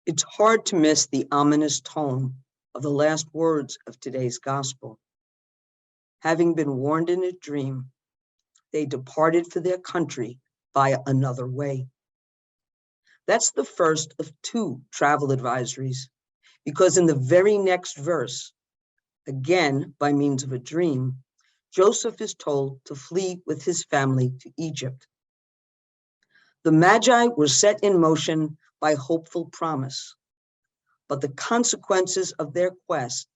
It's hard to miss the ominous tone of the last words of today's gospel. Having been warned in a dream, they departed for their country via another way. That's the first of two travel advisories, because in the very next verse, again by means of a dream, Joseph is told to flee with his family to Egypt. The Magi were set in motion by hopeful promise, but the consequences of their quest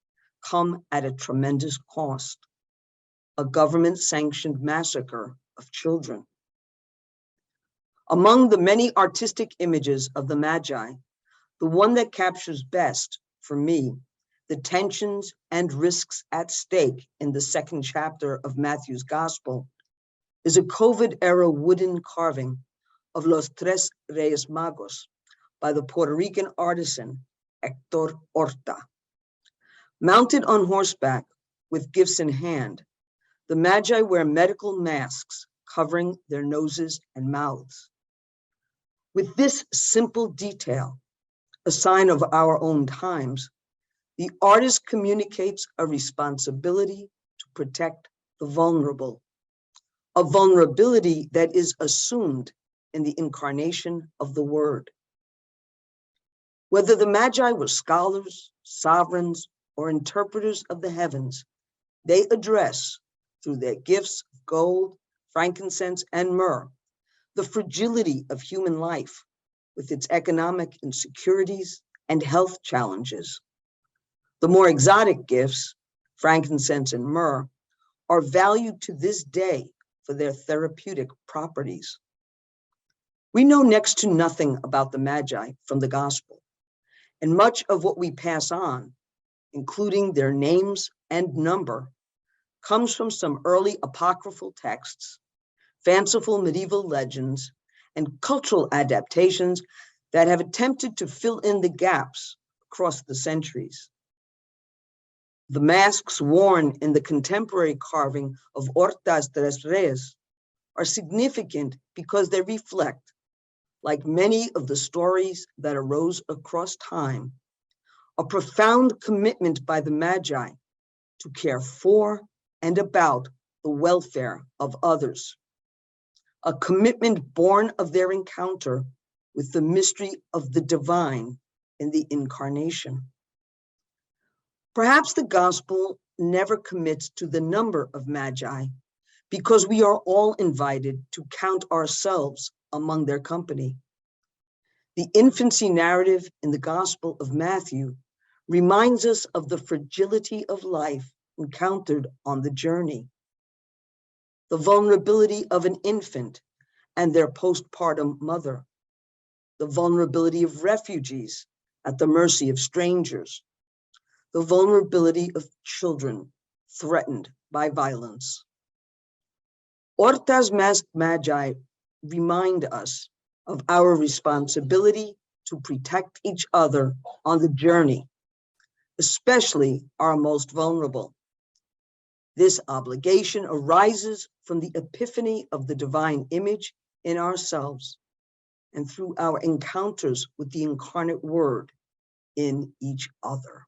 come at a tremendous cost: a government-sanctioned massacre of children. Among the many artistic images of the Magi, the one that captures best, for me, the tensions and risks at stake in the second chapter of Matthew's Gospel, is a COVID-era wooden carving of Los Tres Reyes Magos by the Puerto Rican artisan Hector Horta. Mounted on horseback with gifts in hand, the Magi wear medical masks covering their noses and mouths. With this simple detail, a sign of our own times, the artist communicates a responsibility to protect the vulnerable, a vulnerability that is assumed in the incarnation of the Word. Whether the Magi were scholars, sovereigns, or interpreters of the heavens, they address, through their gifts of gold, frankincense, and myrrh, the fragility of human life with its economic insecurities and health challenges. The more exotic gifts, frankincense and myrrh, are valued to this day for their therapeutic properties. We know next to nothing about the Magi from the Gospel, and much of what we pass on, including their names and number, comes from some early apocryphal texts, fanciful medieval legends, and cultural adaptations that have attempted to fill in the gaps across the centuries. The masks worn in the contemporary carving of Horta's Tres Reyes are significant because they reflect, like many of the stories that arose across time, a profound commitment by the Magi to care for and about the welfare of others, a commitment born of their encounter with the mystery of the divine in the incarnation. Perhaps the gospel never commits to the number of Magi because we are all invited to count ourselves among their company. The infancy narrative in the Gospel of Matthew reminds us of the fragility of life encountered on the journey, the vulnerability of an infant and their postpartum mother, the vulnerability of refugees at the mercy of strangers, the vulnerability of children threatened by violence. Horta's masked Magi remind us of our responsibility to protect each other on the journey, especially our most vulnerable. This obligation arises from the epiphany of the divine image in ourselves and through our encounters with the incarnate Word in each other.